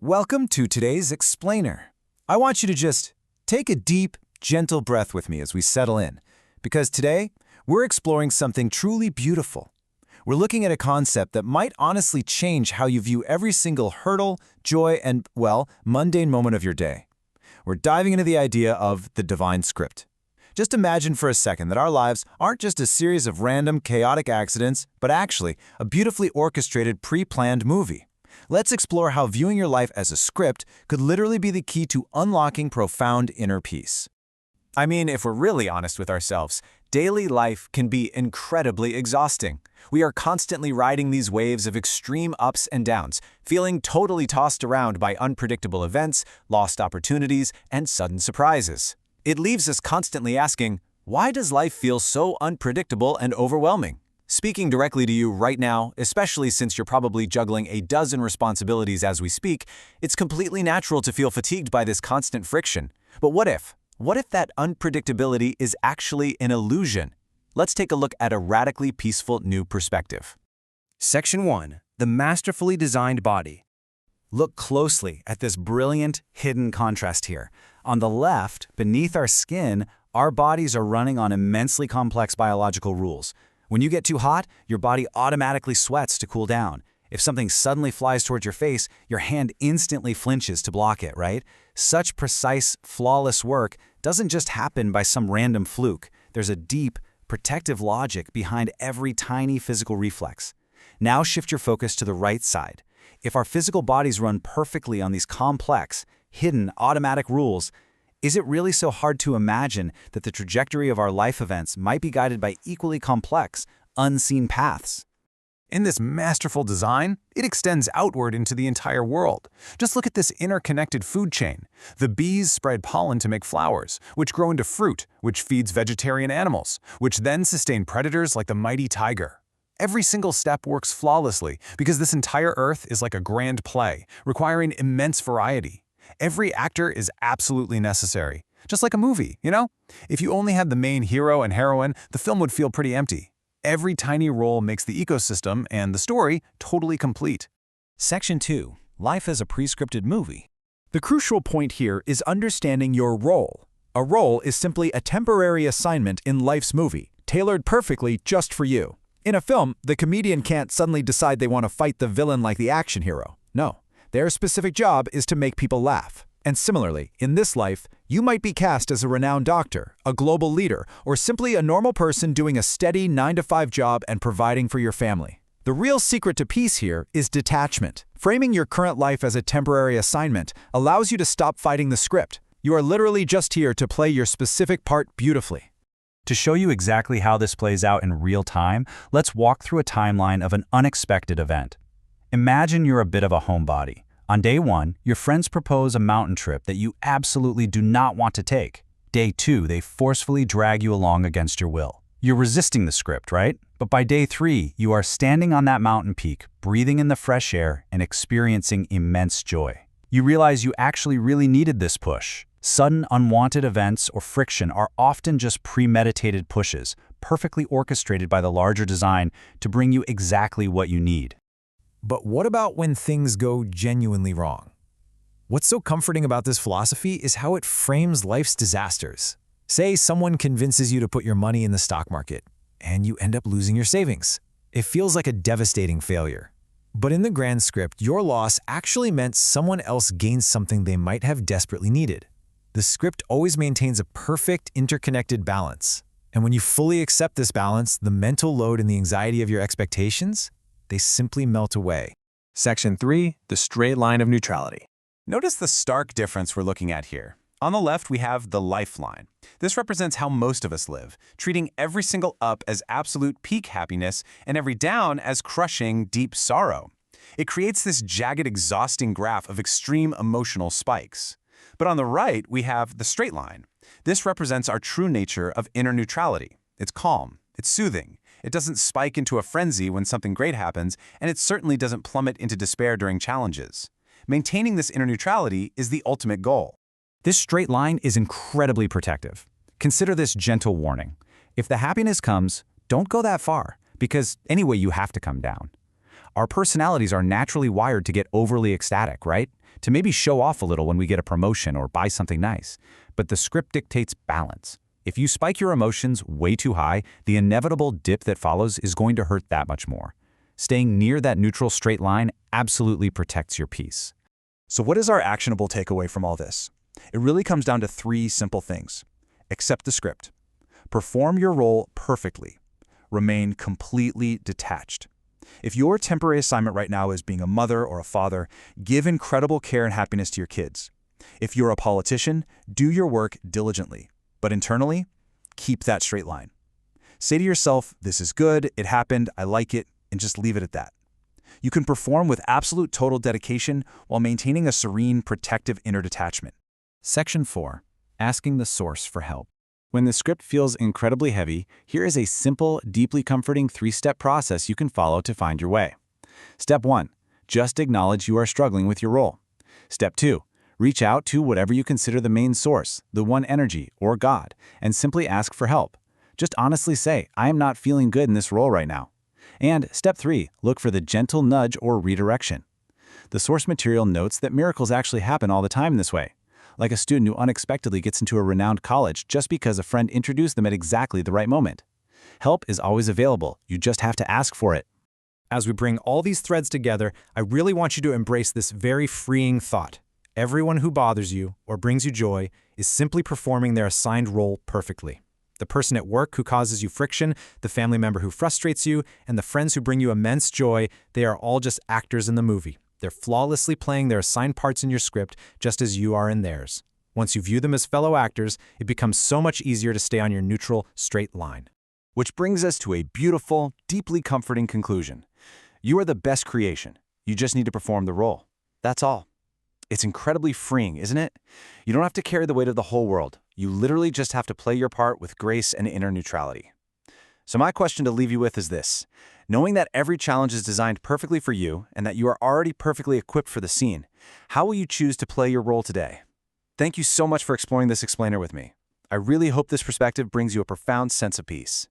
Welcome to today's explainer. I want you to just take a deep, gentle breath with me as we settle in, because today we're exploring something truly beautiful. We're looking at a concept that might honestly change how you view every single hurdle, joy, and, well, mundane moment of your day. We're diving into the idea of the divine script. Just imagine for a second that our lives aren't just a series of random, chaotic accidents, but actually a beautifully orchestrated, pre-planned movie. Let's explore how viewing your life as a script could literally be the key to unlocking profound inner peace. I mean, if we're really honest with ourselves, daily life can be incredibly exhausting. We are constantly riding these waves of extreme ups and downs, feeling totally tossed around by unpredictable events, lost opportunities, and sudden surprises. It leaves us constantly asking, why does life feel so unpredictable and overwhelming? Speaking directly to you right now, especially since you're probably juggling a dozen responsibilities as we speak, it's completely natural to feel fatigued by this constant friction. But what if? What if that unpredictability is actually an illusion? Let's take a look at a radically peaceful new perspective. Section 1. The masterfully designed body. Look closely at this brilliant, hidden contrast here. On the left, beneath our skin, our bodies are running on immensely complex biological rules. When you get too hot, your body automatically sweats to cool down. If something suddenly flies towards your face, your hand instantly flinches to block it, right? Such precise, flawless work doesn't just happen by some random fluke. There's a deep, protective logic behind every tiny physical reflex. Now shift your focus to the right side. If our physical bodies run perfectly on these complex, hidden, automatic rules, is it really so hard to imagine that the trajectory of our life events might be guided by equally complex, unseen paths? In this masterful design, it extends outward into the entire world. Just look at this interconnected food chain. The bees spread pollen to make flowers, which grow into fruit, which feeds vegetarian animals, which then sustain predators like the mighty tiger. Every single step works flawlessly because this entire earth is like a grand play, requiring immense variety. Every actor is absolutely necessary. Just like a movie, you know? If you only had the main hero and heroine, the film would feel pretty empty. Every tiny role makes the ecosystem and the story totally complete. Section 2. Life as a pre-scripted movie. The crucial point here is understanding your role. A role is simply a temporary assignment in life's movie, tailored perfectly just for you. In a film, the comedian can't suddenly decide they want to fight the villain like the action hero. No. Their specific job is to make people laugh. And similarly, in this life, you might be cast as a renowned doctor, a global leader, or simply a normal person doing a steady 9-to-5 job and providing for your family. The real secret to peace here is detachment. Framing your current life as a temporary assignment allows you to stop fighting the script. You are literally just here to play your specific part beautifully. To show you exactly how this plays out in real time, let's walk through a timeline of an unexpected event. Imagine you're a bit of a homebody. On day 1, your friends propose a mountain trip that you absolutely do not want to take. Day 2, they forcefully drag you along against your will. You're resisting the script, right? But by day 3, you are standing on that mountain peak, breathing in the fresh air and experiencing immense joy. You realize you actually really needed this push. Sudden, unwanted events or friction are often just premeditated pushes, perfectly orchestrated by the larger design to bring you exactly what you need. But what about when things go genuinely wrong? What's so comforting about this philosophy is how it frames life's disasters. Say someone convinces you to put your money in the stock market, and you end up losing your savings. It feels like a devastating failure. But in the grand script, your loss actually meant someone else gained something they might have desperately needed. The script always maintains a perfect, interconnected balance. And when you fully accept this balance, the mental load and the anxiety of your expectations, they simply melt away. Section 3. The straight line of neutrality. Notice the stark difference we're looking at here. On the left, we have the lifeline. This represents how most of us live, treating every single up as absolute peak happiness and every down as crushing, deep sorrow. It creates this jagged, exhausting graph of extreme emotional spikes. But on the right, we have the straight line. This represents our true nature of inner neutrality. It's calm, it's soothing. It doesn't spike into a frenzy when something great happens, and it certainly doesn't plummet into despair during challenges. Maintaining this inner neutrality is the ultimate goal. This straight line is incredibly protective. Consider this gentle warning. If the happiness comes, don't go that far, because anyway you have to come down. Our personalities are naturally wired to get overly ecstatic, right? To maybe show off a little when we get a promotion or buy something nice. But the script dictates balance. If you spike your emotions way too high, the inevitable dip that follows is going to hurt that much more. Staying near that neutral straight line absolutely protects your peace. So what is our actionable takeaway from all this? It really comes down to 3 simple things. Accept the script. Perform your role perfectly. Remain completely detached. If your temporary assignment right now is being a mother or a father, give incredible care and happiness to your kids. If you're a politician, do your work diligently. But internally, keep that straight line. Say to yourself, this is good, it happened, I like it, and just leave it at that. You can perform with absolute total dedication while maintaining a serene, protective inner detachment. Section 4. Asking the source for help. When the script feels incredibly heavy, here is a simple, deeply comforting 3-step process you can follow to find your way. Step 1. Just acknowledge you are struggling with your role. Step 2. Reach out to whatever you consider the main source, the one energy, or God, and simply ask for help. Just honestly say, I am not feeling good in this role right now. And Step 3. Look for the gentle nudge or redirection. The source material notes that miracles actually happen all the time this way. Like a student who unexpectedly gets into a renowned college just because a friend introduced them at exactly the right moment. Help is always available, you just have to ask for it. As we bring all these threads together, I really want you to embrace this very freeing thought. Everyone who bothers you or brings you joy is simply performing their assigned role perfectly. The person at work who causes you friction, the family member who frustrates you, and the friends who bring you immense joy, they are all just actors in the movie. They're flawlessly playing their assigned parts in your script, just as you are in theirs. Once you view them as fellow actors, it becomes so much easier to stay on your neutral, straight line. Which brings us to a beautiful, deeply comforting conclusion. You are the best creation. You just need to perform the role. That's all. It's incredibly freeing, isn't it? You don't have to carry the weight of the whole world. You literally just have to play your part with grace and inner neutrality. So my question to leave you with is this. Knowing that every challenge is designed perfectly for you and that you are already perfectly equipped for the scene, how will you choose to play your role today? Thank you so much for exploring this explainer with me. I really hope this perspective brings you a profound sense of peace.